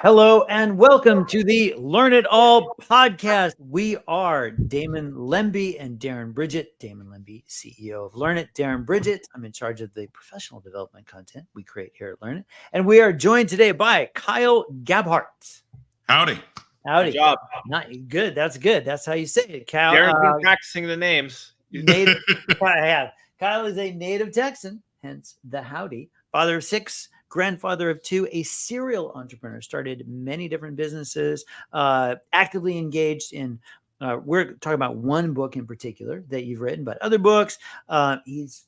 Hello and welcome to the Learn It All podcast. We are Damon Lembi and Darren Bridgett. Damon Lembi, CEO of Learn It. Darren Bridgett, I'm in charge of the professional development content we create here at Learn It. And we are joined today by Kyle Gabhart. Howdy. Howdy. Good job. Not good. That's good. That's how you say it, Kyle. Darren's been practicing the names. Native, I have. Kyle is a native Texan, hence the howdy. Father of 6, grandfather of 2, a serial entrepreneur, started many different businesses, actively engaged in, we're talking about one book in particular that you've written, but other books. He's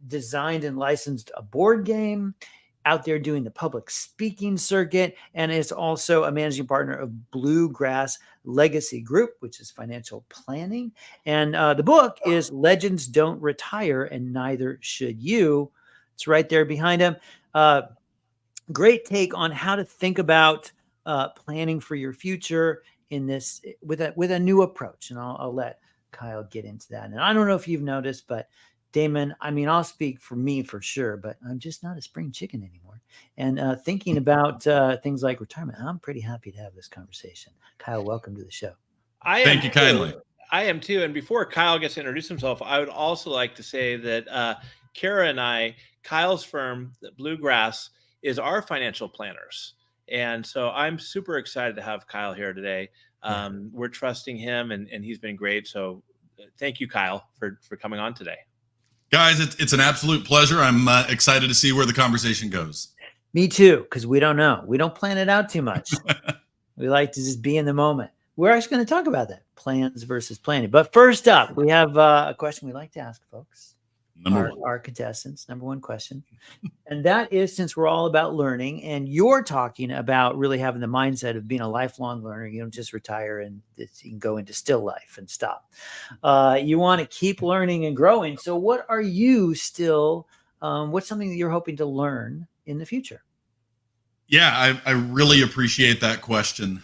designed and licensed a board game, out there doing the public speaking circuit, and is also a managing partner of Bluegrass Legacy Group, which is financial planning. And the book is Legends Don't Retire, and Neither Should You. It's right there behind him. Great take on how to think about planning for your future in this with a new approach. And I'll let Kyle get into that. And I don't know if you've noticed, but Damon, I mean, I'll speak for me for sure, but I'm just not a spring chicken anymore. And thinking about things like retirement, I'm pretty happy to have this conversation. Kyle, welcome to the show. Thank you kindly. I am too. And before Kyle gets to introduce himself, I would also like to say that Kara and I, Kyle's firm, Bluegrass, is our financial planners. And so I'm super excited to have Kyle here today. We're trusting him and he's been great. So thank you, Kyle, for coming on today. Guys, it's an absolute pleasure. I'm excited to see where the conversation goes. Me too, because we don't know. We don't plan it out too much. We like to just be in the moment. We're actually going to talk about that, plans versus planning. But first up, we have a question we like to ask folks. Our contestants, number one question. And that is, since we're all about learning and you're talking about really having the mindset of being a lifelong learner, you don't just retire and you can go into still life and stop. You want to keep learning and growing. So what are you still, what's something that you're hoping to learn in the future? Yeah, I really appreciate that question.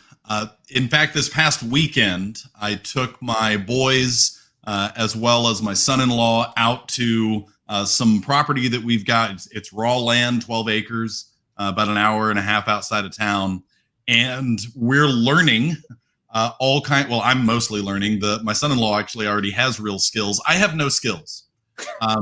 In fact, this past weekend, I took my boys as well as my son-in-law out to some property that we've got. It's raw land, 12 acres, about an hour and a half outside of town. And we're learning well, I'm mostly learning. My son-in-law actually already has real skills. I have no skills.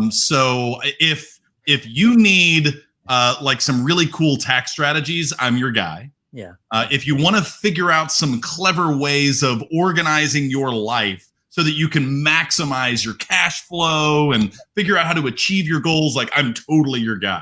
So if you need like some really cool tax strategies, I'm your guy. Yeah. If you want to figure out some clever ways of organizing your life so that you can maximize your cash flow and figure out how to achieve your goals, like, I'm totally your guy.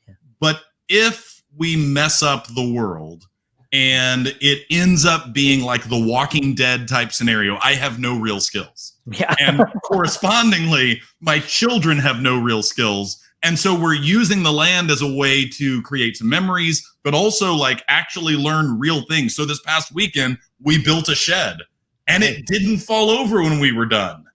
Yeah. But if we mess up the world and it ends up being like the Walking Dead type scenario, I have no real skills. Yeah. And correspondingly, my children have no real skills. And so we're using the land as a way to create some memories, but also like actually learn real things. So this past weekend, we built a shed. And it didn't fall over when we were done.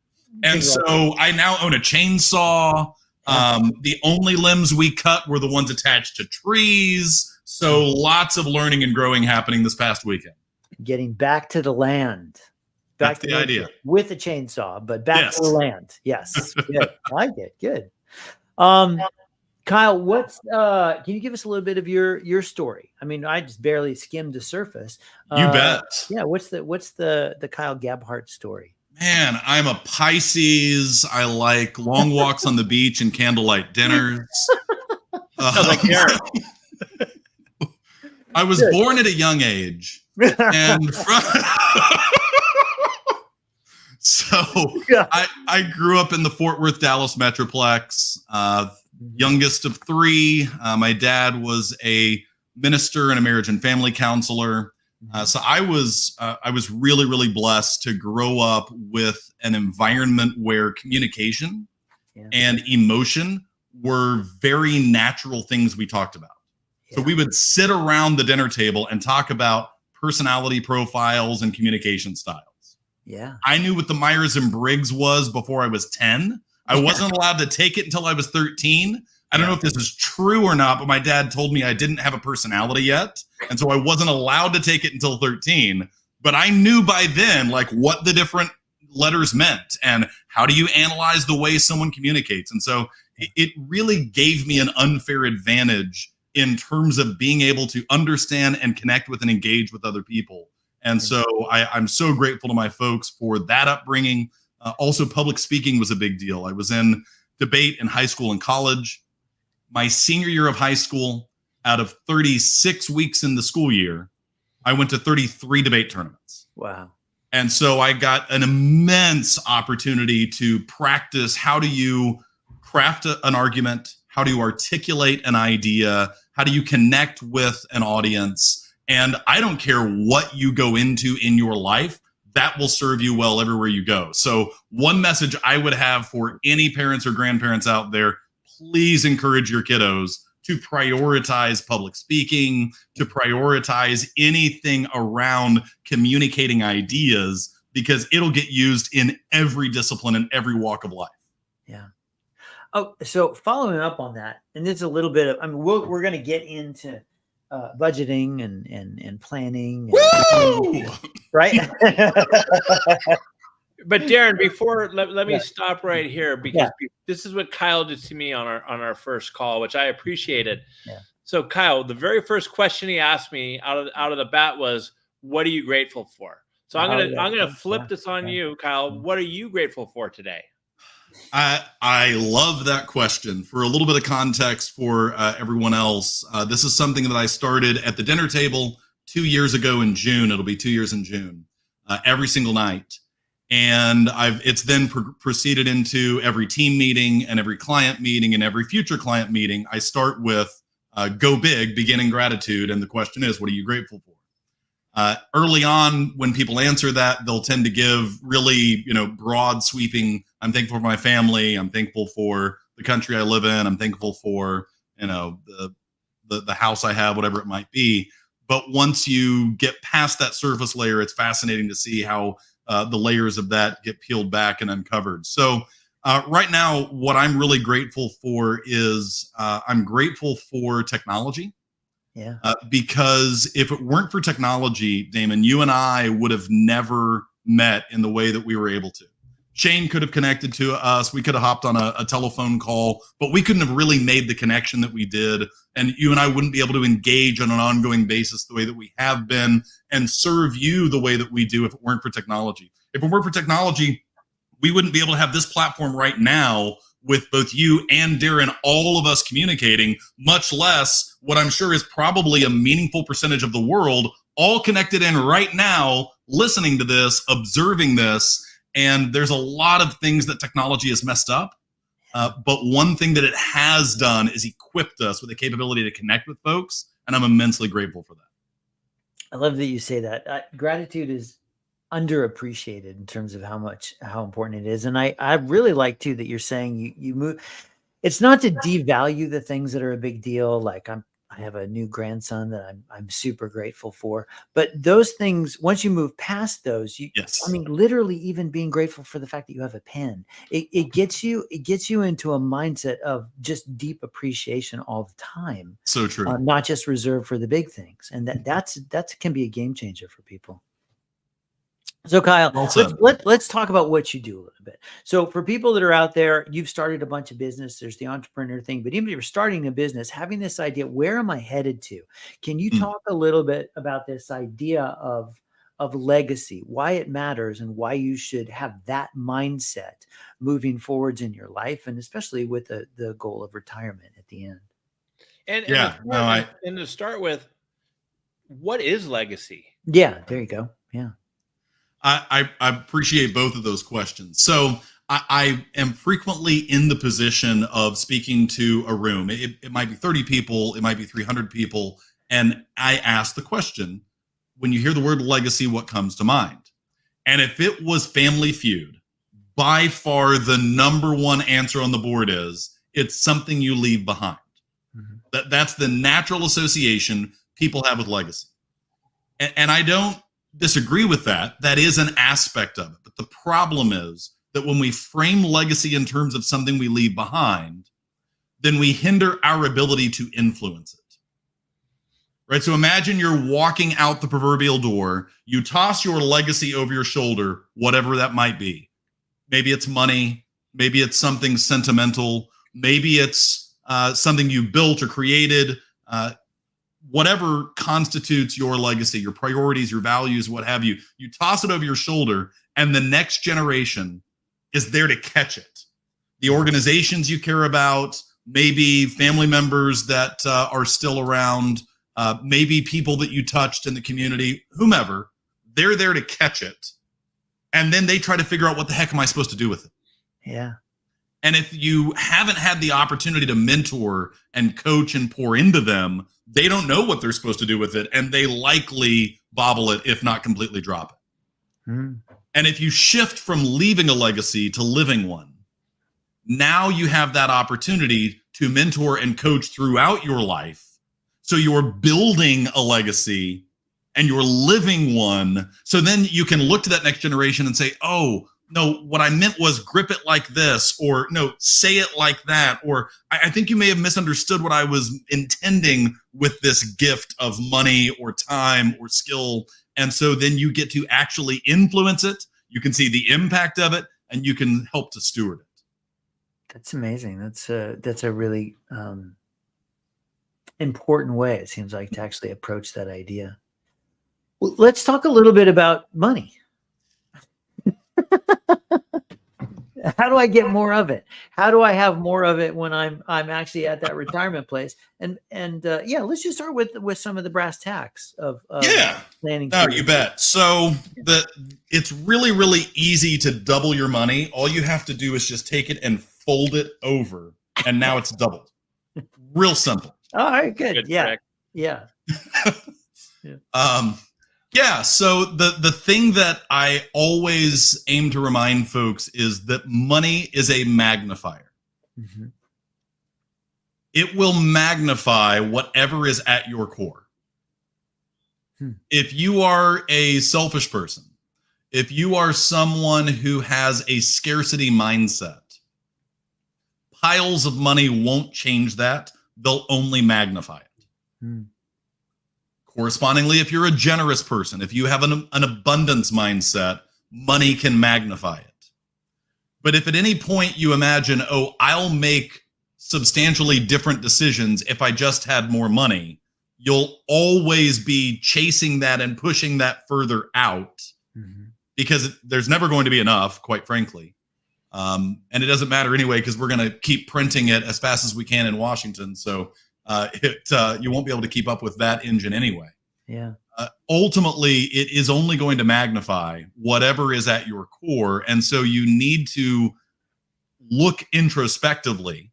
And so I now own a chainsaw. The only limbs we cut were the ones attached to trees. So lots of learning and growing happening this past weekend. Getting back to the land. That's the idea. With a chainsaw, but back to the land. Yes. Good. I like it. Good. Kyle, can you give us a little bit of your story? I mean, I just barely skimmed the surface. You bet. Yeah. What's the Kyle Gabhart story? Man, I'm a Pisces. I like long walks on the beach and candlelight dinners. Like I was born at a young age, and so I grew up in the Fort Worth, Dallas Metroplex. Youngest of 3. My dad was a minister and a marriage and family counselor. So I was really, really blessed to grow up with an environment where communication and emotion were very natural things we talked about. Yeah. So we would sit around the dinner table and talk about personality profiles and communication styles. Yeah. I knew what the Myers and Briggs was before I was 10. I wasn't allowed to take it until I was 13. I don't know if this is true or not, but my dad told me I didn't have a personality yet. And so I wasn't allowed to take it until 13. But I knew by then, like, what the different letters meant and how do you analyze the way someone communicates. And so it really gave me an unfair advantage in terms of being able to understand and connect with and engage with other people. And so I'm so grateful to my folks for that upbringing. Also, public speaking was a big deal. I was in debate in high school and college. My senior year of high school, out of 36 weeks in the school year, I went to 33 debate tournaments. Wow. And so I got an immense opportunity to practice how do you craft an argument, how do you articulate an idea, how do you connect with an audience. And I don't care what you go into in your life, that will serve you well everywhere you go. So one message I would have for any parents or grandparents out there, please encourage your kiddos to prioritize public speaking, to prioritize anything around communicating ideas, because it'll get used in every discipline and every walk of life. Yeah. Oh, so following up on that, and there's a little bit of, I mean, we're going to get into budgeting and planning, and, right? But Darren, before let me stop right here, because this is what Kyle did to me on our first call, which I appreciated. Yeah. So Kyle, the very first question he asked me out of the bat was, "What are you grateful for?" So I'm gonna flip this on you, Kyle. What are you grateful for today? I love that question. For a little bit of context for everyone else, this is something that I started at the dinner table 2 years ago in June. It'll be 2 years in June, every single night. And it's then proceeded into every team meeting and every client meeting and every future client meeting. I start with go big, beginning gratitude. And the question is, what are you grateful for? Early on, when people answer that, they'll tend to give really, broad sweeping, I'm thankful for my family. I'm thankful for the country I live in. I'm thankful for, the house I have, whatever it might be. But once you get past that surface layer, it's fascinating to see how the layers of that get peeled back and uncovered. So right now, what I'm really grateful for is I'm grateful for technology. Yeah. Because if it weren't for technology, Damon, you and I would have never met in the way that we were able to. Shane could have connected to us. We could have hopped on a telephone call, but we couldn't have really made the connection that we did. And you and I wouldn't be able to engage on an ongoing basis the way that we have been and serve you the way that we do if it weren't for technology. If it weren't for technology, we wouldn't be able to have this platform right now with both you and Darren, all of us communicating, much less what I'm sure is probably a meaningful percentage of the world all connected in right now, listening to this, observing this. And there's a lot of things that technology has messed up. But one thing that it has done is equipped us with the capability to connect with folks. And I'm immensely grateful for that. I love that you say that. Gratitude is underappreciated in terms of how important it is. And I really like too that you're saying you move. It's not to devalue the things that are a big deal. Like I have a new grandson that I'm super grateful for, but those things, once you move past those, I mean, literally even being grateful for the fact that you have a pen, it gets you into a mindset of just deep appreciation all the time. So true. Not just reserved for the big things. And that can be a game changer for people. So Kyle, let's talk about what you do a little bit. So for people that are out there, you've started a bunch of business. There's the entrepreneur thing, but even if you're starting a business, having this idea, where am I headed to? Can you talk a little bit about this idea of legacy, why it matters and why you should have that mindset moving forwards in your life, and especially with the goal of retirement at the end? And to start with, what is legacy? Yeah, there you go. Yeah. I appreciate both of those questions. So I am frequently in the position of speaking to a room. It might be 30 people, it might be 300 people. And I ask the question, when you hear the word legacy, what comes to mind? And if it was Family Feud, by far the number one answer on the board is it's something you leave behind. Mm-hmm. That's the natural association people have with legacy. And I don't disagree with that. That is an aspect of it. But the problem is that when we frame legacy in terms of something we leave behind, then we hinder our ability to influence it. Right? So imagine you're walking out the proverbial door, you toss your legacy over your shoulder, whatever that might be. Maybe it's money, maybe it's something sentimental, maybe it's something you built or created, whatever constitutes your legacy, your priorities, your values, what have you, you toss it over your shoulder, and the next generation is there to catch it. The organizations you care about, maybe family members that are still around, maybe people that you touched in the community, whomever, they're there to catch it. And then they try to figure out, what the heck am I supposed to do with it? Yeah. And if you haven't had the opportunity to mentor and coach and pour into them, they don't know what they're supposed to do with it, and they likely bobble it, if not completely drop it. And if you shift from leaving a legacy to living one, now you have that opportunity to mentor and coach throughout your life. So you're building a legacy and you're living one. So then you can look to that next generation and say, oh, no, what I meant was grip it like this, or no, say it like that. Or I think you may have misunderstood what I was intending with this gift of money or time or skill. And so then you get to actually influence it. You can see the impact of it, and you can help to steward it. That's amazing. That's a really important way, it seems like, to actually approach that idea. Well, let's talk a little bit about money. How do I get more of it? How do I have more of it when I'm actually at that retirement place? And let's just start with some of the brass tacks of planning. No, you bet. So it's really, really easy to double your money. All you have to do is just take it and fold it over, and now it's doubled. Real simple. All right, good. Good Yeah. trick. Yeah. Yeah. So the thing that I always aim to remind folks is that money is a magnifier. Mm-hmm. It will magnify whatever is at your core. If you are a selfish person, if you are someone who has a scarcity mindset, piles of money won't change that. They'll only magnify it. Correspondingly, if you're a generous person, if you have an abundance mindset, money can magnify it. But if at any point you imagine, oh, I'll make substantially different decisions if I just had more money, you'll always be chasing that and pushing that further out, because there's never going to be enough, quite frankly. And it doesn't matter anyway, because we're going to keep printing it as fast as we can in Washington. So you won't be able to keep up with that engine anyway. Yeah. Ultimately, it is only going to magnify whatever is at your core. And so you need to look introspectively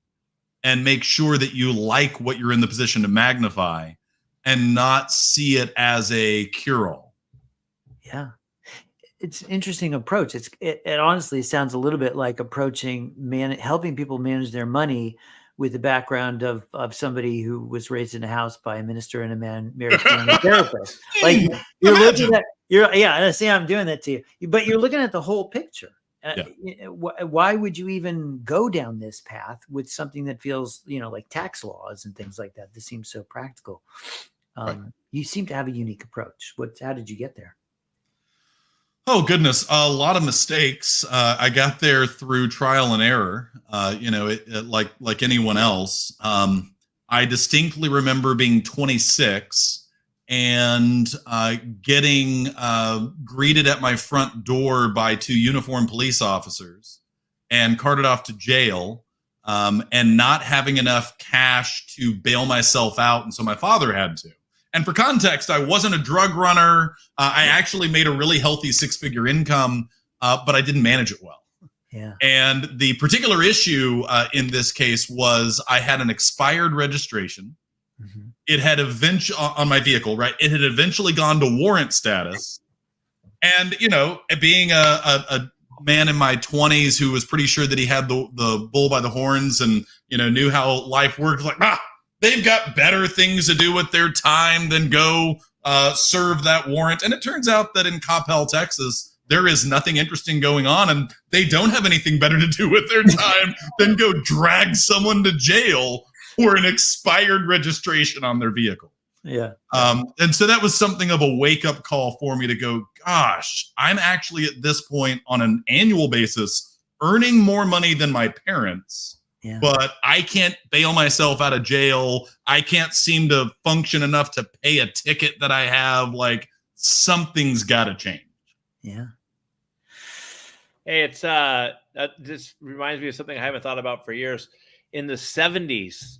and make sure that you like what you're in the position to magnify, and not see it as a cure-all. Yeah. It's an interesting approach. It honestly sounds a little bit like approaching helping people manage their money with the background of somebody who was raised in a house by a minister and a man married to a therapist. Like you're looking at, I see I'm doing that to you, but you're looking at the whole picture. Why would you even go down this path with something that feels, like tax laws and things like that? This seems so practical. Right. You seem to have a unique approach. How did you get there? Oh, goodness. A lot of mistakes. I got there through trial and error, like anyone else. I distinctly remember being 26 and getting greeted at my front door by 2 uniformed police officers and carted off to jail, and not having enough cash to bail myself out. And so my father had to. And for context, I wasn't a drug runner. I actually made a really healthy 6-figure income, but I didn't manage it well. Yeah. And the particular issue in this case was I had an expired registration. Mm-hmm. It had eventually on my vehicle, right? It had eventually gone to warrant status. And, being a man in my 20s who was pretty sure that he had the bull by the horns and, knew how life worked, like, they've got better things to do with their time than go serve that warrant. And it turns out that in Coppell, Texas, there is nothing interesting going on, and they don't have anything better to do with their time than go drag someone to jail for an expired registration on their vehicle. Yeah. And so that was something of a wake-up call for me to go, gosh, I'm actually at this point on an annual basis earning more money than my parents. Yeah. but I can't bail myself out of jail. I can't seem to function enough to pay a ticket that I have. Like, something's got to change. Yeah. Hey, it's that just reminds me of something I haven't thought about for years. In the 70s,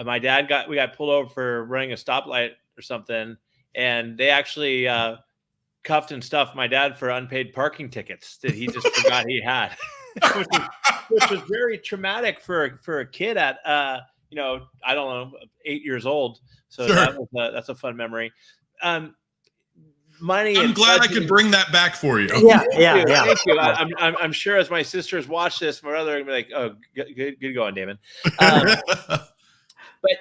my dad we got pulled over for running a stoplight or something, and they actually cuffed and stuffed my dad for unpaid parking tickets that he just forgot he had, which was very traumatic for a kid at I don't know, 8 years old. So Sure. That's a fun memory. Money. I'm glad I could bring that back for you. Yeah. Thank you. I'm sure as my sisters watch this, my brother will be like, "Oh, good going, Damon." But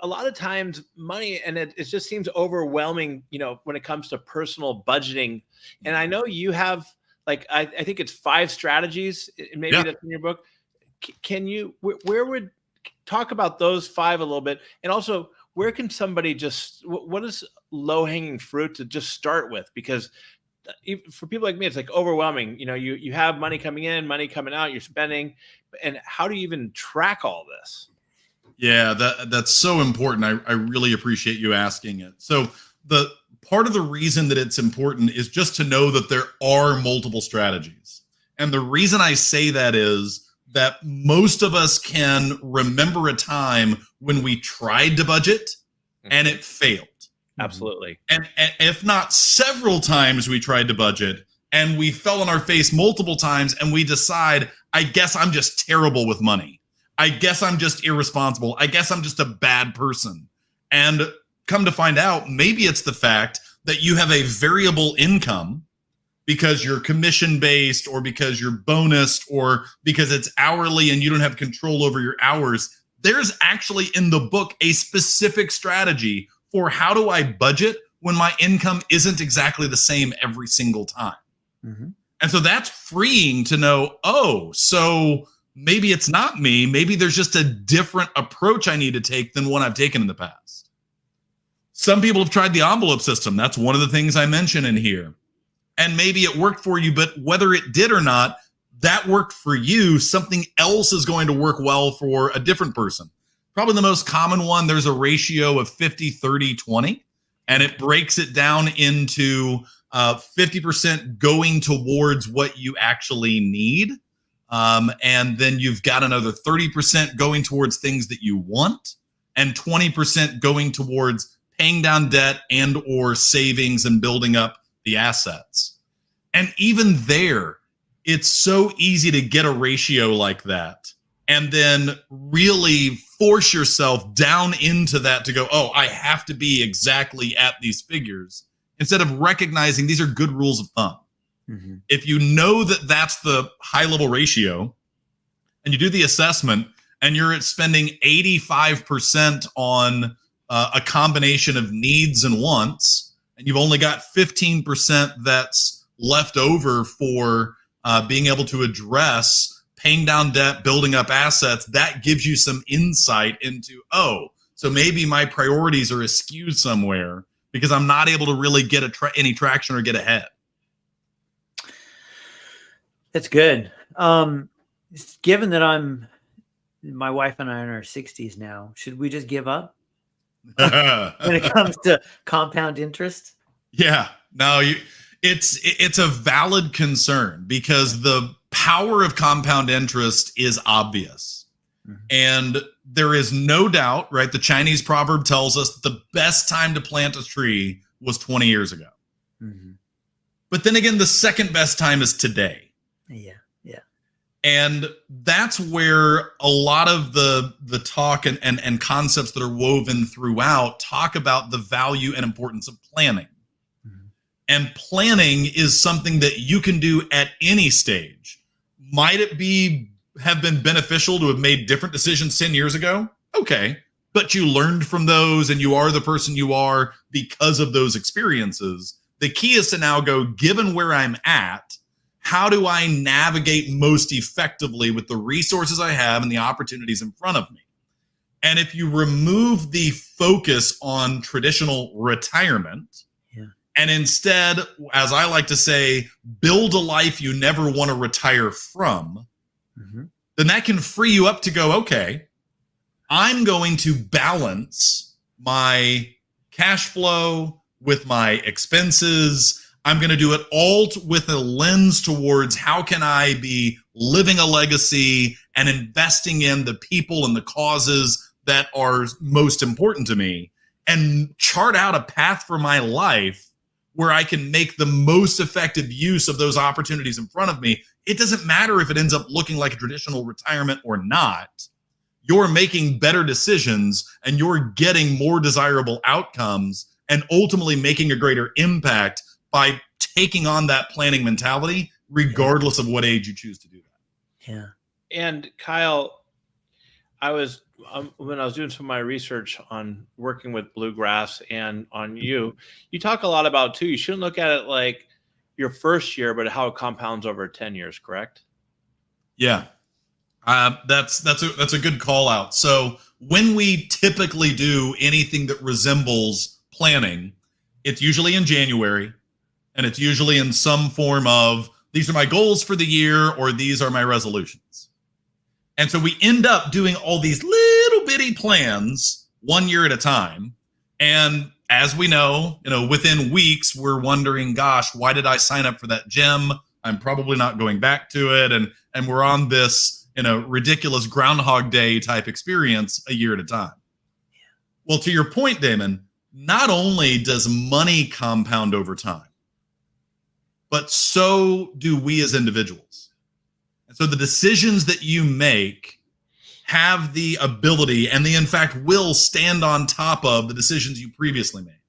a lot of times money, and it just seems overwhelming, when it comes to personal budgeting. And I know you have, like, I think it's 5 strategies, and maybe that's in your book. Can you, where would talk about those 5 a little bit? And also, where can somebody what is low-hanging fruit to just start with? Because for people like me, it's like overwhelming. You have money coming in, money coming out, you're spending, and how do you even track all this? Yeah, that's so important. I really appreciate you asking it. So the part of the reason that it's important is just to know that there are multiple strategies. And the reason I say that is that most of us can remember a time when we tried to budget and it failed. Absolutely. And if not several times we tried to budget and we fell on our face multiple times, and we decide, I guess I'm just terrible with money. I guess I'm just irresponsible. I guess I'm just a bad person. And come to find out, maybe it's the fact that you have a variable income because you're commission-based, or because you're bonused, or because it's hourly and you don't have control over your hours. There's actually in the book a specific strategy for how do I budget when my income isn't exactly the same every single time. Mm-hmm. And so that's freeing to know, so maybe it's not me. Maybe there's just a different approach I need to take than one I've taken in the past. Some people have tried the envelope system. That's one of the things I mention in here. And maybe it worked for you, but whether it did or not, that worked for you. Something else is going to work well for a different person. Probably the most common one, there's a ratio of 50, 30, 20, and it breaks it down into 50% going towards what you actually need. And then you've got another 30% going towards things that you want, and 20% going towards paying down debt and or savings and building up the assets. And even there, it's so easy to get a ratio like that and then really force yourself down into that to go, I have to be exactly at these figures, instead of recognizing these are good rules of thumb. Mm-hmm. If you know that that's the high level ratio and you do the assessment and you're at spending 85% on a combination of needs and wants, and you've only got 15% that's left over for being able to address paying down debt, building up assets, that gives you some insight into, so maybe my priorities are askew somewhere because I'm not able to really get any traction or get ahead. That's good. Given that my wife and I are in our 60s now, should we just give up when it comes to compound interest? Yeah, no, it's a valid concern because the power of compound interest is obvious. Mm-hmm. And there is no doubt, right? The Chinese proverb tells us that the best time to plant a tree was 20 years ago. Mm-hmm. But then again, the second best time is today. Yeah. And that's where a lot of the talk and concepts that are woven throughout talk about the value and importance of planning. Mm-hmm. And planning is something that you can do at any stage. Might it have been beneficial to have made different decisions 10 years ago? Okay. But you learned from those and you are the person you are because of those experiences. The key is to now go, given where I'm at, how do I navigate most effectively with the resources I have and the opportunities in front of me? And if you remove the focus on traditional retirement, and instead, as I like to say, build a life you never want to retire from, mm-hmm. then that can free you up to go, okay, I'm going to balance my cash flow with my expenses. I'm going to do it all with a lens towards how can I be living a legacy and investing in the people and the causes that are most important to me, and chart out a path for my life where I can make the most effective use of those opportunities in front of me. It doesn't matter if it ends up looking like a traditional retirement or not. You're making better decisions and you're getting more desirable outcomes and ultimately making a greater impact by taking on that planning mentality, regardless of what age you choose to do that. Yeah. And Kyle, I was when I was doing some of my research on working with Bluegrass and on you talk a lot about too, you shouldn't look at it like your first year, but how it compounds over 10 years, correct? Yeah. That's a good call out. So when we typically do anything that resembles planning, it's usually in January, and it's usually in some form of, these are my goals for the year, or these are my resolutions. And so we end up doing all these little bitty plans 1 year at a time. And as we know, within weeks, we're wondering, gosh, why did I sign up for that gym? I'm probably not going back to it. And we're on this, ridiculous Groundhog Day type experience a year at a time. Well, to your point, Damon, not only does money compound over time, but so do we as individuals. And so the decisions that you make have the ability, and they in fact will stand on top of the decisions you previously made.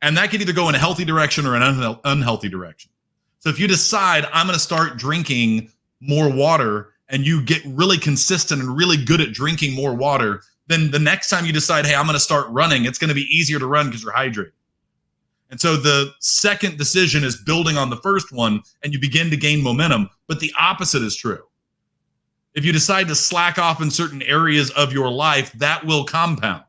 And that could either go in a healthy direction or an unhealthy direction. So if you decide I'm going to start drinking more water, and you get really consistent and really good at drinking more water, then the next time you decide, hey, I'm going to start running, it's going to be easier to run because you're hydrated. And so the second decision is building on the first one, and you begin to gain momentum. But the opposite is true. If you decide to slack off in certain areas of your life, that will compound.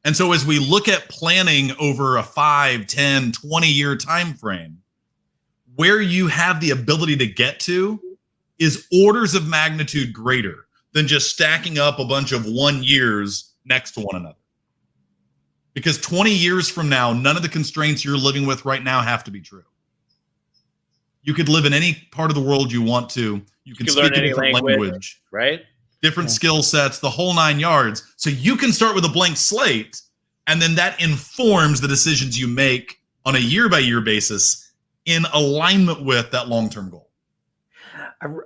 And so as we look at planning over a 5, 10, 20-year time frame, where you have the ability to get to is orders of magnitude greater than just stacking up a bunch of 1 years next to one another. Because 20 years from now, none of the constraints you're living with right now have to be true. You could live in any part of the world you want to. You can speak a different language, right? Different skill sets, the whole 9 yards. So you can start with a blank slate, and then that informs the decisions you make on a year-by-year basis in alignment with that long-term goal.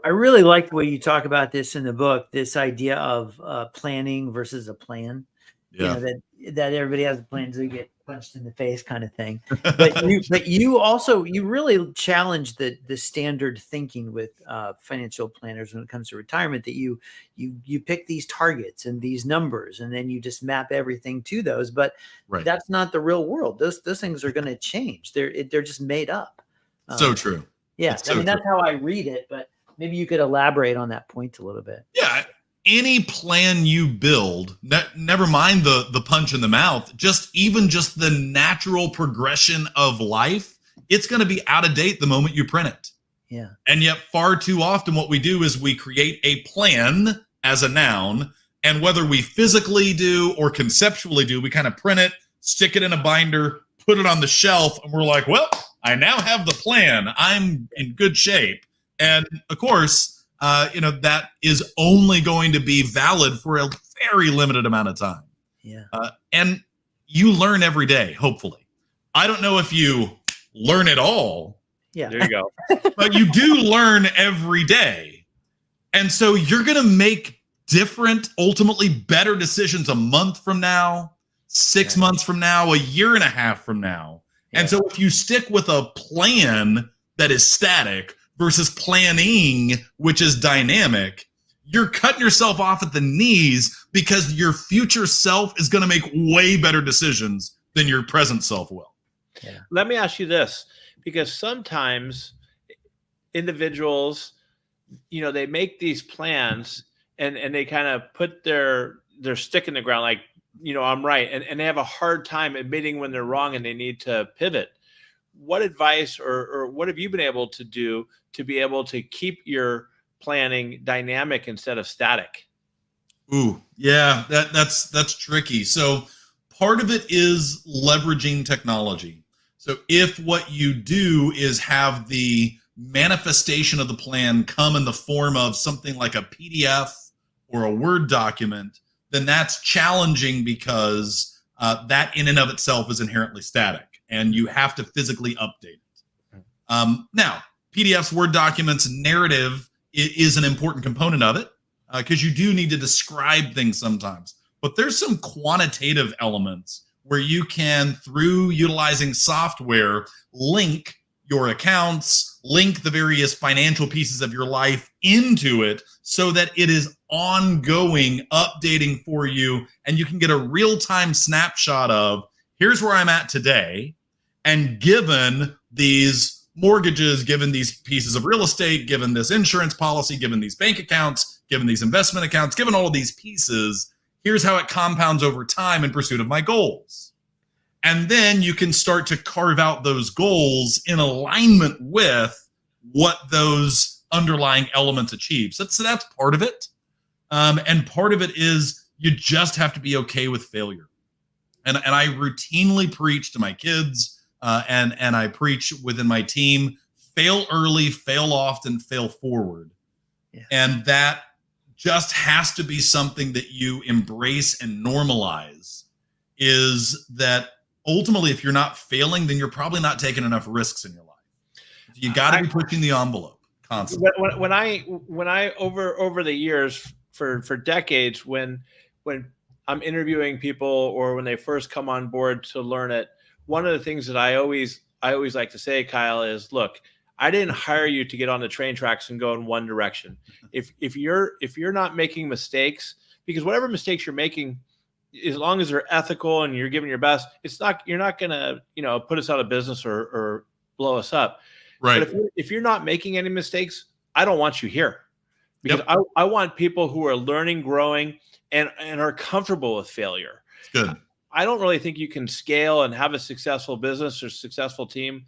I really like the way you talk about this in the book, this idea of planning versus a plan. Yeah. That everybody has a plan to get punched in the face kind of thing. But you really challenge the standard thinking with financial planners when it comes to retirement, that you pick these targets and these numbers, and then you just map everything to those. But that's not the real world. Those things are going to change. They're just made up. So true. Yeah. That's how I read it, but maybe you could elaborate on that point a little bit. Yeah. Any plan you build, never mind the punch in the mouth, just the natural progression of life, it's going to be out of date the moment you print it. Yeah. And yet far too often what we do is we create a plan as a noun, and whether we physically do or conceptually do, we kind of print it, stick it in a binder, put it on the shelf, and we're like, well, I now have the plan. I'm in good shape. And of course, that is only going to be valid for a very limited amount of time. Yeah. And you learn every day, hopefully. I don't know if you learn it all. Yeah. There you go. But you do learn every day. And so you're going to make different, ultimately better decisions a month from now, 6 months from now, a year and a half from now. Yeah. And so if you stick with a plan that is static versus planning, which is dynamic, you're cutting yourself off at the knees, because your future self is going to make way better decisions than your present self will. Yeah. Let me ask you this, because sometimes individuals, they make these plans and they kind of put their stick in the ground, like, I'm right. And they have a hard time admitting when they're wrong and they need to pivot. What advice or what have you been able to do to be able to keep your planning dynamic instead of static? Ooh, yeah, that's tricky. So part of it is leveraging technology. So if what you do is have the manifestation of the plan come in the form of something like a PDF or a Word document, then that's challenging because that in and of itself is inherently static and you have to physically update it. Now, PDFs, Word documents, narrative is an important component of it because you do need to describe things sometimes. But there's some quantitative elements where you can, through utilizing software, link your accounts, link the various financial pieces of your life into it so that it is ongoing, updating for you, and you can get a real-time snapshot of, here's where I'm at today, and given these mortgages, given these pieces of real estate, given this insurance policy, given these bank accounts, given these investment accounts, given all of these pieces, here's how it compounds over time in pursuit of my goals. And then you can start to carve out those goals in alignment with what those underlying elements achieve. So that's part of it. And part of it is you just have to be okay with failure. And I routinely preach to my kids and I preach within my team, fail early, fail often, fail forward. Yeah. And that just has to be something that you embrace and normalize, is that ultimately, if you're not failing, then you're probably not taking enough risks in your life. You got to be pushing the envelope constantly. When I over the years for decades, when I'm interviewing people or when they first come on board to learn it, one of the things that I always like to say, Kyle, is, look, I didn't hire you to get on the train tracks and go in one direction. If you're not making mistakes, because whatever mistakes you're making, as long as they're ethical and you're giving your best, you're not gonna put us out of business or blow us up. Right. But if you're not making any mistakes, I don't want you here, because I want people who are learning, growing, and are comfortable with failure. Good. I don't really think you can scale and have a successful business or successful team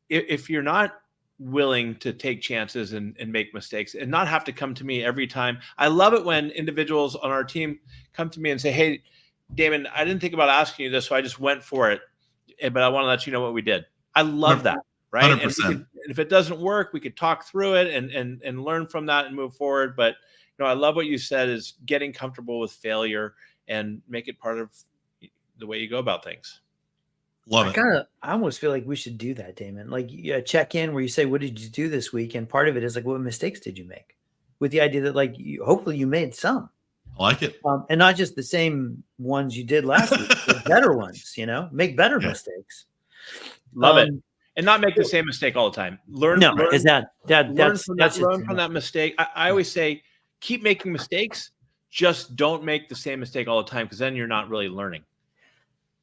if you're not willing to take chances and make mistakes and not have to come to me every time. I love it when individuals on our team come to me and say, hey, Damon, I didn't think about asking you this, so I just went for it, but I want to let you know what we did. I love that, right? 100%. And if it doesn't work, we could talk through it and learn from that and move forward. But I love what you said, is getting comfortable with failure and make it part of the way you go about things. Love it. I almost feel like we should do that, Damon. Like, check in where you say, what did you do this week? And part of it is like, what mistakes did you make? With the idea that, like, hopefully you made some. I like it. And not just the same ones you did last week, but better ones, make better mistakes. Love it. And not make the same mistake all the time. Learn from that mistake. I always say, keep making mistakes. Just don't make the same mistake all the time, because then you're not really learning.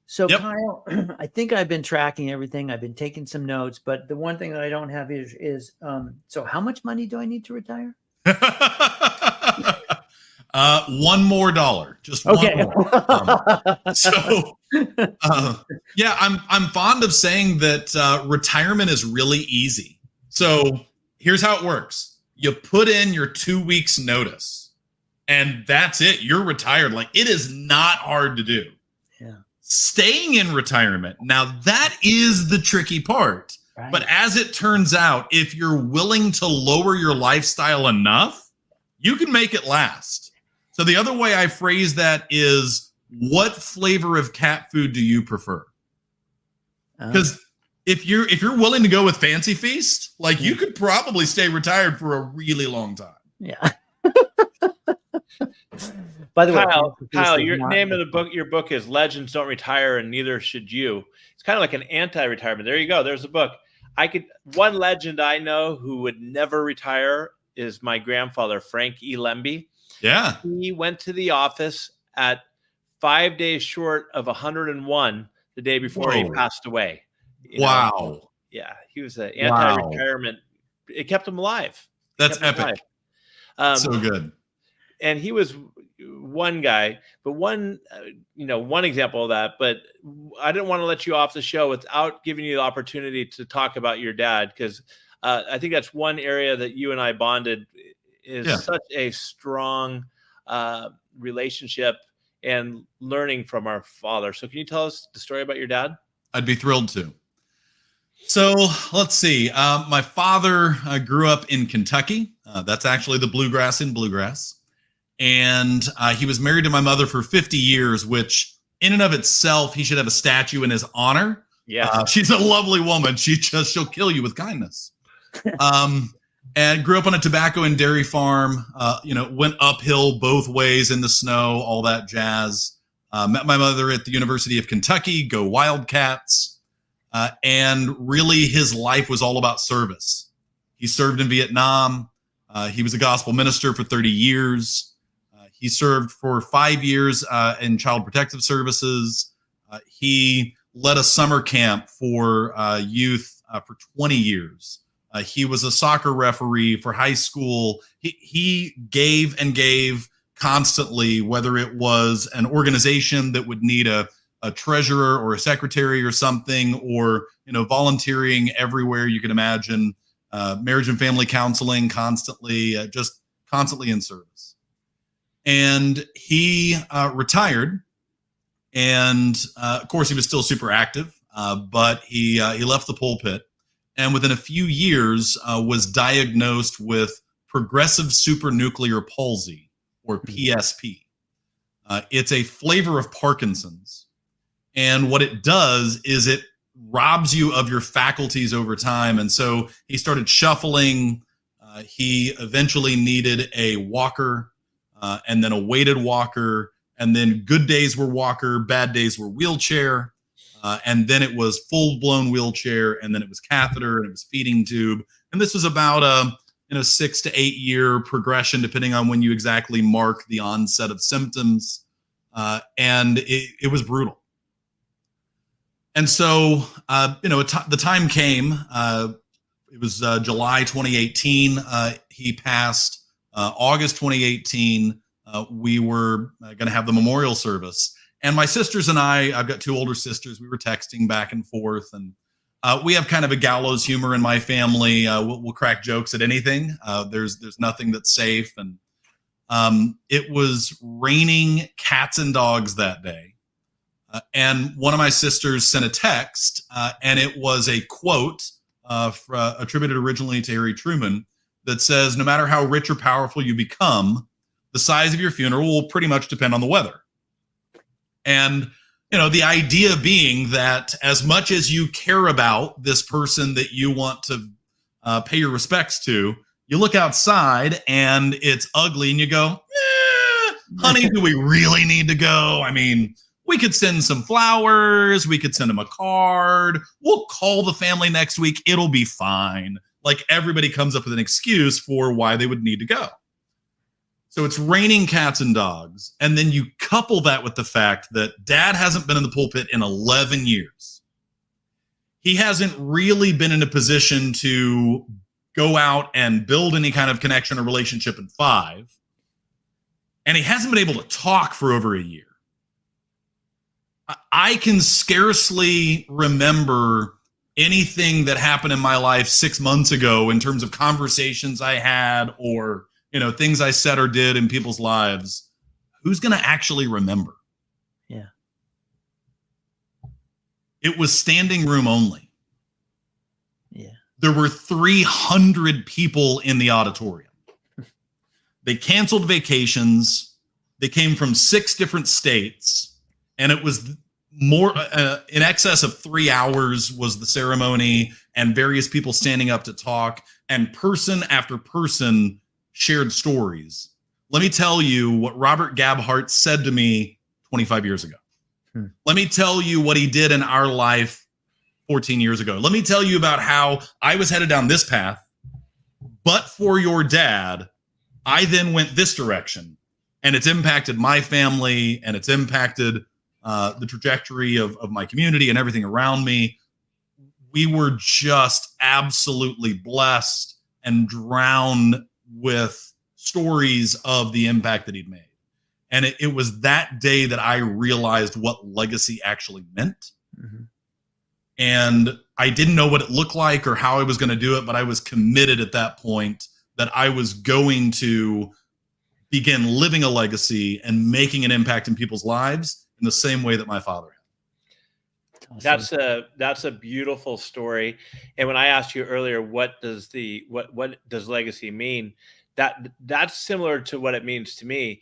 So Kyle, I think I've been tracking everything. I've been taking some notes, but the one thing that I don't have is so how much money do I need to retire? $1 more, just okay. $1 more. Yeah, I'm fond of saying that retirement is really easy. So here's how it works: you put in your 2 weeks notice, and that's it. You're retired. Like, it is not hard to do. Yeah. Staying in retirement, now that is the tricky part. Right. But as it turns out, if you're willing to lower your lifestyle enough, you can make it last. So the other way I phrase that is, what flavor of cat food do you prefer? Because if you're willing to go with Fancy Feast, like, you could probably stay retired for a really long time. Yeah. By the way, Kyle, your name of the book, your book is Legends Don't Retire, and Neither Should You. It's kind of like an anti-retirement. There you go. There's a book. One legend I know who would never retire is my grandfather, Frank E. Lembi. Yeah. He went to the office at 5 days short of 101 the day before he passed away. Wow. Yeah. He was an anti-retirement. It kept him alive. That's epic. So good. And he was one guy, but one example of that. But I didn't want to let you off the show without giving you the opportunity to talk about your dad, because I think that's one area that you and I bonded is Yeah. such a strong relationship and learning from our father. So can you tell us the story about your dad? I'd be thrilled to. So let's see. My father grew up in Kentucky. That's actually the bluegrass in Bluegrass. And he was married to my mother for 50 years, which in and of itself, he should have a statue in his honor. Yeah. She's a lovely woman. She'll kill you with kindness. And grew up on a tobacco and dairy farm, went uphill both ways in the snow, all that jazz. Met my mother at the University of Kentucky, go Wildcats. And really his life was all about service. He served in Vietnam. He was a gospel minister for 30 years. He served for 5 years in Child Protective Services. He led a summer camp for youth for 20 years. He was a soccer referee for high school. He gave and gave constantly, whether it was an organization that would need a treasurer or a secretary or something, or volunteering everywhere you can imagine, marriage and family counseling, just constantly in service. And he retired, and of course he was still super active, but he left the pulpit, and within a few years was diagnosed with progressive supranuclear palsy, or PSP. It's a flavor of Parkinson's. And what it does is it robs you of your faculties over time. And so he started shuffling. He eventually needed a walker, and then a weighted walker. And then good days were walker, bad days were wheelchair. And then it was full-blown wheelchair. And then it was catheter, and it was feeding tube. And this was about a 6 to 8 year progression, depending on when you exactly mark the onset of symptoms. And it was brutal. And so, the time came. It was July 2018. He passed August 2018. We were going to have the memorial service. And my sisters and I've got 2 older sisters. We were texting back and forth. And we have kind of a gallows humor in my family. We'll crack jokes at anything. There's nothing that's safe. And it was raining cats and dogs that day. And one of my sisters sent a text, and it was a quote attributed originally to Harry Truman that says, "No matter how rich or powerful you become, the size of your funeral will pretty much depend on the weather." And, the idea being that as much as you care about this person that you want to pay your respects to, you look outside and it's ugly and you go, honey, do we really need to go? I mean, we could send some flowers. We could send them a card. We'll call the family next week. It'll be fine. Like, everybody comes up with an excuse for why they would need to go. So it's raining cats and dogs. And then you couple that with the fact that dad hasn't been in the pulpit in 11 years. He hasn't really been in a position to go out and build any kind of connection or relationship in 5. And he hasn't been able to talk for over a year. I can scarcely remember anything that happened in my life 6 months ago in terms of conversations I had or, things I said or did in people's lives. Who's going to actually remember? Yeah. It was standing room only. Yeah. There were 300 people in the auditorium. They canceled vacations. They came from 6 different states. And it was more in excess of 3 hours was the ceremony, and various people standing up to talk, and person after person shared stories. Let me tell you what Robert Gabhart said to me 25 years ago. Let me tell you what he did in our life 14 years ago. Let me tell you about how I was headed down this path, but for your dad, I then went this direction, and it's impacted my family, and it's impacted the trajectory of my community and everything around me. We were just absolutely blessed and drowned with stories of the impact that he'd made. And it was that day that I realized what legacy actually meant. Mm-hmm. And I didn't know what it looked like or how I was going to do it, but I was committed at that point that I was going to begin living a legacy and making an impact in people's lives in the same way that my father had. Awesome. That's a beautiful story. And when I asked you earlier, what does legacy mean? That's similar to what it means to me.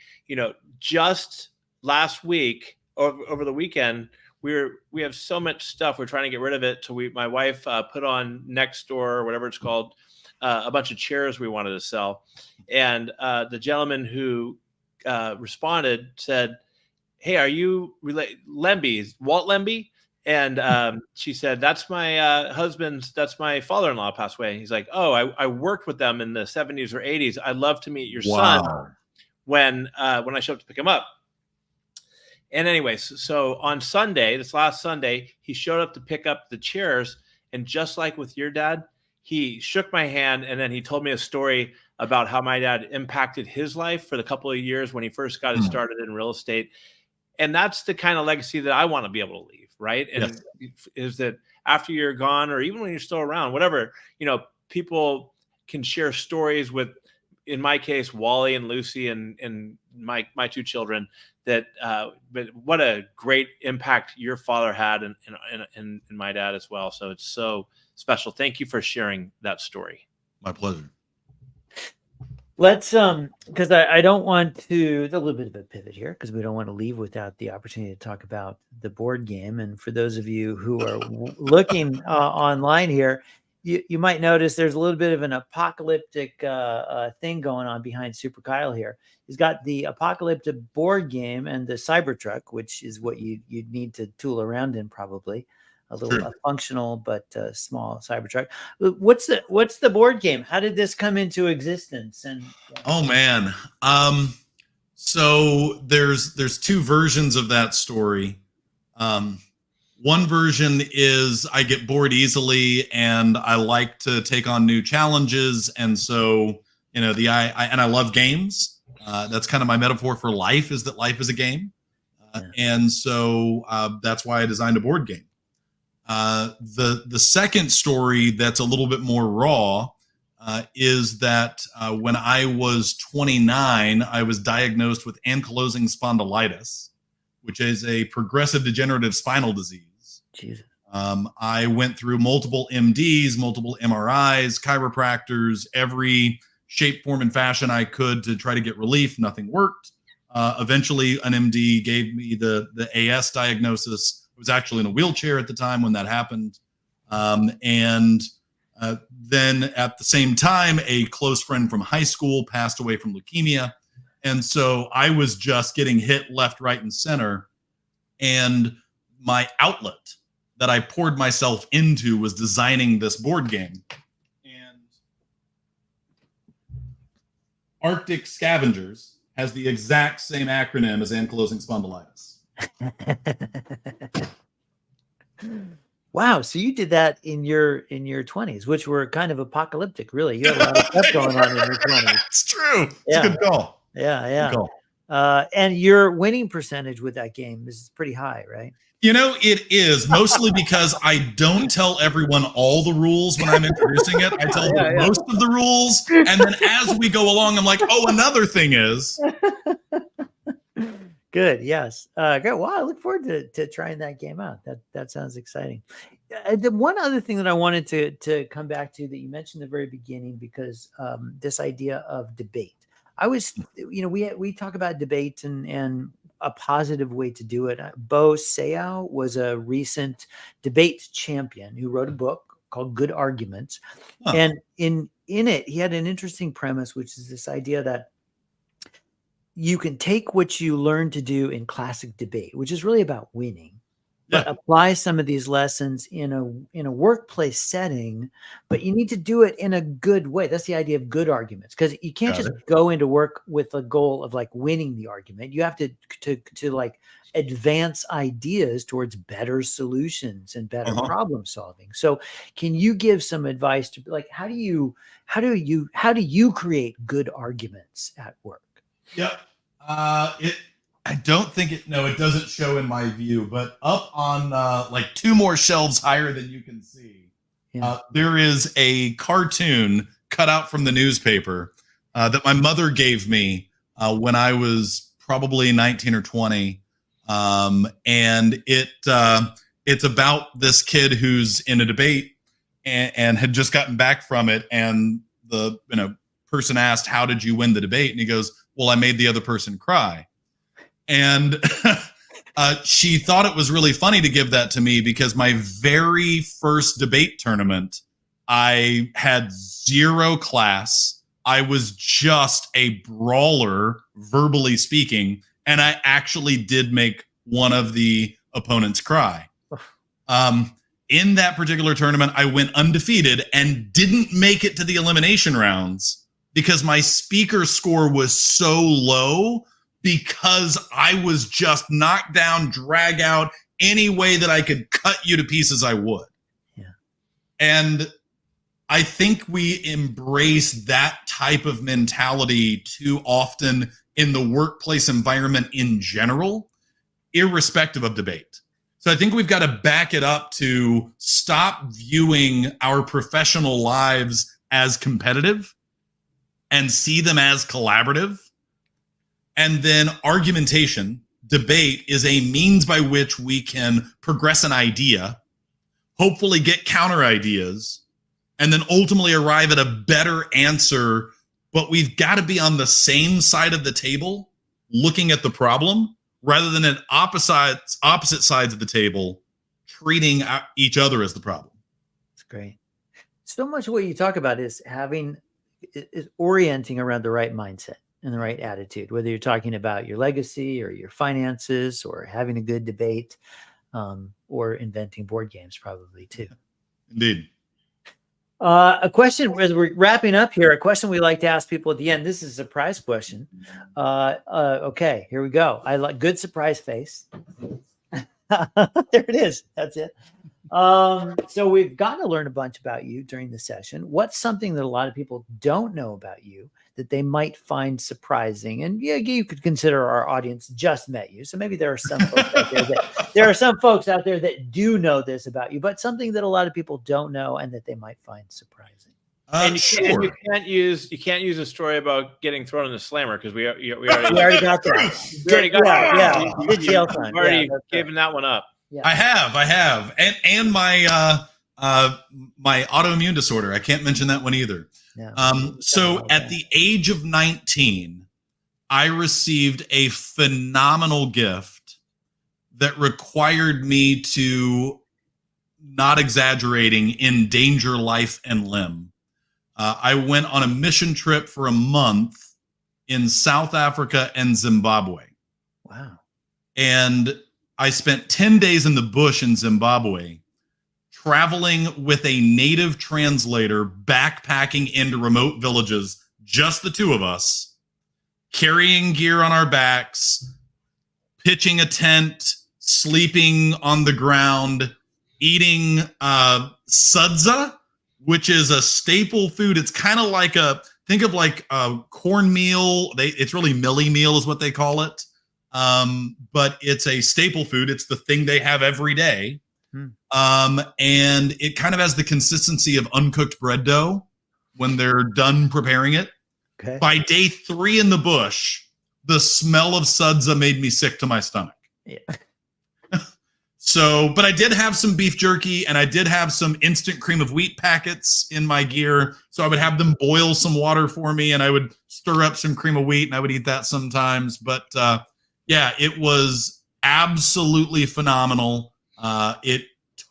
Just last week, over the weekend, we have so much stuff. We're trying to get rid of it. So my wife put on Nextdoor or whatever it's called, a bunch of chairs we wanted to sell. And the gentleman who responded said, "Hey, are you Lembi? Walt Lembi?" And she said, "That's my that's my father-in-law passed away." He's like, "Oh, I worked with them in the 70s or 80s. I'd love to meet your son when I show up to pick him up." And anyways, so on Sunday, this last Sunday, he showed up to pick up the chairs. And just like with your dad, he shook my hand and then he told me a story about how my dad impacted his life for the couple of years when he first got started in real estate. And that's the kind of legacy that I want to be able to leave, right? And is that after you're gone, or even when you're still around, whatever, people can share stories with, in my case, Wally and Lucy and my two children, but what a great impact your father had and my dad as well. So it's so special. Thank you for sharing that story. My pleasure. Let's because I don't want to, a little bit of a pivot here, because we don't want to leave without the opportunity to talk about the board game. And for those of you who are looking online here, you might notice there's a little bit of an apocalyptic thing going on behind Super Kyle here. He's got the apocalyptic board game and the Cybertruck, which is what you'd need to tool around in, probably a little functional but small Cybertruck. What's the board game? How did this come into existence? And oh man, so there's two versions of that story. One version is I get bored easily and I like to take on new challenges. And so, I love games. That's kind of my metaphor for life, is that life is a game. And so that's why I designed a board game. The second story that's a little bit more raw is that when I was 29, I was diagnosed with ankylosing spondylitis, which is a progressive degenerative spinal disease. Jesus. I went through multiple MDs, multiple MRIs, chiropractors, every shape, form, and fashion I could to try to get relief. Nothing worked. Eventually, an MD gave me the AS diagnosis. I was actually in a wheelchair at the time when that happened. Then at the same time, a close friend from high school passed away from leukemia. And so I was just getting hit left, right, and center. And my outlet that I poured myself into was designing this board game. And Arctic Scavengers has the exact same acronym as ankylosing spondylitis. Wow, so you did that in your 20s, which were kind of apocalyptic, really. You had a lot of stuff going on in your 20s. It's true. It's a good call. Yeah. Good call. And your winning percentage with that game is pretty high, right? It is, mostly because I don't tell everyone all the rules when I'm introducing it. I tell them most of the rules. And then as we go along, I'm like, oh, another thing is. Good. Yes. Good. Well, I look forward to trying that game out. That sounds exciting. The one other thing that I wanted to come back to that you mentioned at the very beginning, because this idea of debate. I was, we talk about debate and a positive way to do it. Bo Seau was a recent debate champion who wrote a book called Good Arguments. Huh. And in it, he had an interesting premise, which is this idea that you can take what you learn to do in classic debate, which is really about winning, but apply some of these lessons in a workplace setting, but you need to do it in a good way. That's the idea of good arguments, because you can't just go into work with the goal of like winning the argument. You have to like advance ideas towards better solutions and better problem solving. So can you give some advice to like, how do you create good arguments at work? Yep. I don't think it doesn't show in my view, but up on like two more shelves higher than you can see, there is a cartoon cutout from the newspaper that my mother gave me when I was probably 19 or 20. And it's about this kid who's in a debate and had just gotten back from it. And the person asked, "How did you win the debate?" And he goes, "Well, I made the other person cry." And she thought it was really funny to give that to me because my very first debate tournament, I had 0 class. I was just a brawler, verbally speaking, and I actually did make one of the opponents cry. In that particular tournament, I went undefeated and didn't make it to the elimination rounds because my speaker score was so low because I was just knocked down, drag out, any way that I could cut you to pieces, I would. Yeah. And I think we embrace that type of mentality too often in the workplace environment in general, irrespective of debate. So I think we've got to back it up to stop viewing our professional lives as competitive and see them as collaborative. And then argumentation, debate, is a means by which we can progress an idea, hopefully get counter ideas, and then ultimately arrive at a better answer. But we've got to be on the same side of the table looking at the problem rather than at opposite sides of the table treating each other as the problem. That's great. So much of what you talk about is orienting around the right mindset and the right attitude, whether you're talking about your legacy or your finances or having a good debate, or inventing board games probably too. Indeed. A question as we're wrapping up here, a question we like to ask people at the end. This is a surprise question. Okay, here we go. I like good surprise face. There it is. That's it. So we've got to learn a bunch about you during the session. What's something that a lot of people don't know about you that they might find surprising? And yeah, you could consider our audience just met you. So maybe there are some folks out there that do know this about you, but something that a lot of people don't know and that they might find surprising. Sure. You can't use a story about getting thrown in the slammer because we already got that. We already got that. Yeah. Good jail time. We've already given that one up. Yeah. I have. And my my autoimmune disorder. I can't mention that one either. Yeah. So at the age of 19, I received a phenomenal gift that required me to, not exaggerating, endanger life and limb. I went on a mission trip for a month in South Africa and Zimbabwe. Wow. And I spent 10 days in the bush in Zimbabwe, traveling with a native translator, backpacking into remote villages, just the two of us, carrying gear on our backs, pitching a tent, sleeping on the ground, eating sudza, which is a staple food. It's kind of like think of like a cornmeal. It's really millie meal is what they call it. But it's a staple food. It's the thing they have every day. And it kind of has the consistency of uncooked bread dough when they're done preparing it. Okay. By day 3 in the bush, the smell of sudza made me sick to my stomach. Yeah. So, but I did have some beef jerky and I did have some instant cream of wheat packets in my gear. So I would have them boil some water for me and I would stir up some cream of wheat and I would eat that sometimes. But yeah, it was absolutely phenomenal. It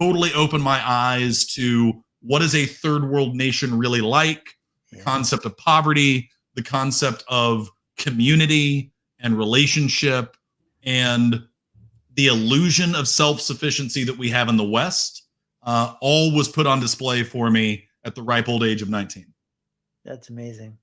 totally opened my eyes to what is a third world nation really like, the concept of poverty, the concept of community and relationship, and the illusion of self-sufficiency that we have in the West. All was put on display for me at the ripe old age of 19. That's amazing.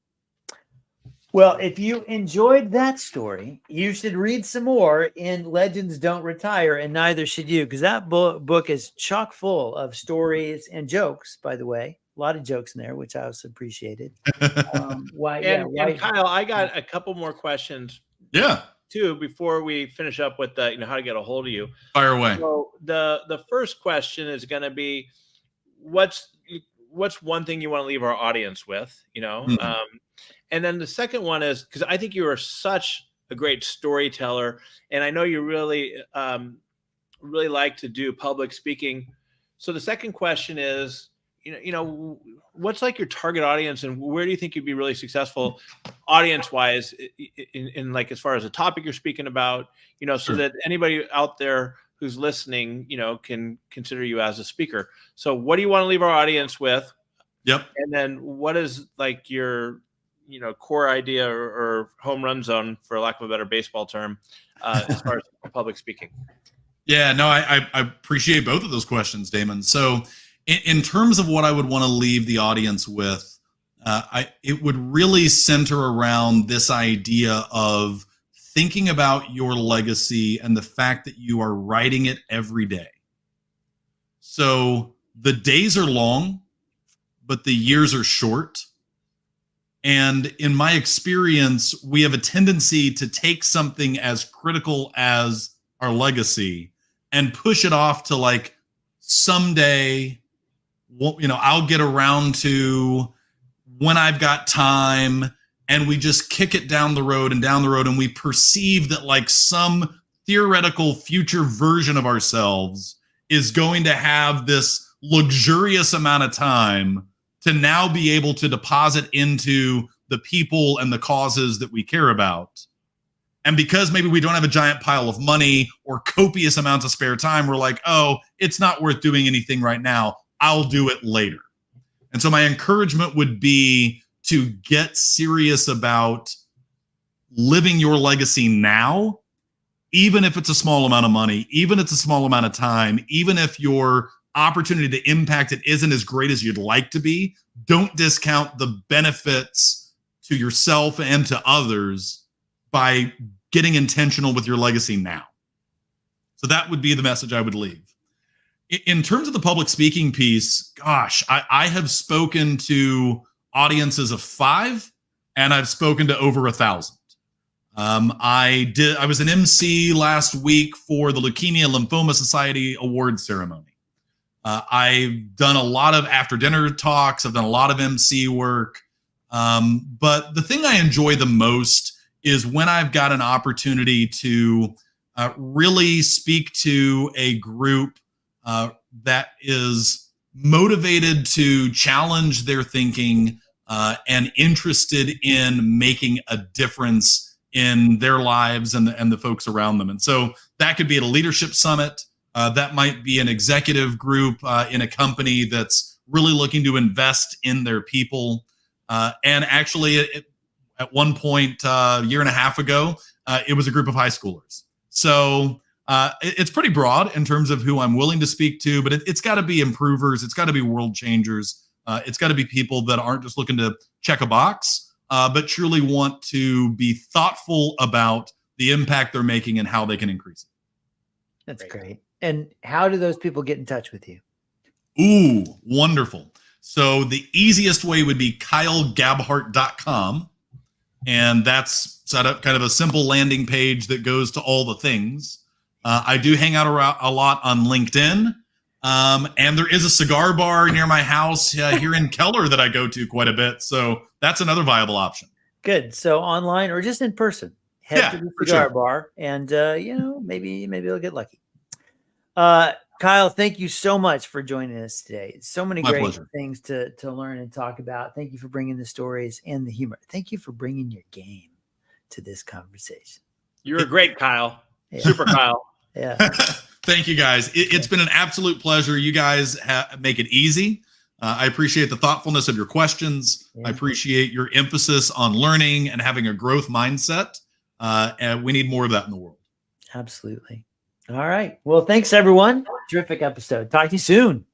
Well, if you enjoyed that story, you should read some more in Legends Don't Retire, and neither should you, because that book is chock full of stories and jokes, by the way. A lot of jokes in there, which I also appreciated. And Kyle, I got a couple more questions. Yeah. Too, before we finish up with how to get a hold of you. Fire away. So the first question is going to be, what's what's one thing you want to leave our audience with, Mhm. and then the second one is, because I think you are such a great storyteller, and I know you really, really like to do public speaking. So the second question is, what's like your target audience, and where do you think you'd be really successful audience wise in like, as far as the topic you're speaking about, so Sure. that anybody out there who's listening, can consider you as a speaker. So what do you want to leave our audience with? Yep. And then what is like your, core idea or home run zone, for lack of a better baseball term, as far as public speaking? Yeah, no, I appreciate both of those questions, Damon. So in terms of what I would want to leave the audience with, it would really center around this idea of thinking about your legacy and the fact that you are writing it every day. So the days are long, but the years are short. And in my experience, we have a tendency to take something as critical as our legacy and push it off to like someday, I'll get around to when I've got time, and we just kick it down the road, and we perceive that like some theoretical future version of ourselves is going to have this luxurious amount of time to now be able to deposit into the people and the causes that we care about. And because maybe we don't have a giant pile of money or copious amounts of spare time, we're like, oh, it's not worth doing anything right now. I'll do it later. And so my encouragement would be to get serious about living your legacy now, even if it's a small amount of money, even if it's a small amount of time, even if your opportunity to impact it isn't as great as you'd like to be. Don't discount the benefits to yourself and to others by getting intentional with your legacy now. So that would be the message I would leave. In terms of the public speaking piece, gosh, I have spoken to audiences of 5, and I've spoken to over 1,000. I was an MC last week for the Leukemia Lymphoma Society award ceremony. I've done a lot of after dinner talks. I've done a lot of MC work. But the thing I enjoy the most is when I've got an opportunity to really speak to a group that is motivated to challenge their thinking and interested in making a difference in their lives and the folks around them. And so that could be at a leadership summit. That might be an executive group in a company that's really looking to invest in their people. And actually, at one point, a year and a half ago, it was a group of high schoolers. So it's pretty broad in terms of who I'm willing to speak to, but it's got to be improvers. It's got to be world changers. It's got to be people that aren't just looking to check a box, but truly want to be thoughtful about the impact they're making and how they can increase it. That's great. And how do those people get in touch with you? Ooh, wonderful. So the easiest way would be KyleGabhart.com. And that's set up kind of a simple landing page that goes to all the things. I do hang out a lot on LinkedIn. And there is a cigar bar near my house here in Keller that I go to quite a bit. So that's another viable option. Good. So online or just in person, head to the cigar bar, and maybe you'll get lucky. Kyle, thank you so much for joining us today. So many great things to learn and talk about. Thank you for bringing the stories and the humor. Thank you for bringing your game to this conversation. You're great, Kyle. Yeah. Super Kyle. Yeah. Thank you, guys. It's been an absolute pleasure. You guys make it easy. I appreciate the thoughtfulness of your questions. Yeah. I appreciate your emphasis on learning and having a growth mindset. And we need more of that in the world. Absolutely. All right. Well, thanks, everyone. Terrific episode. Talk to you soon.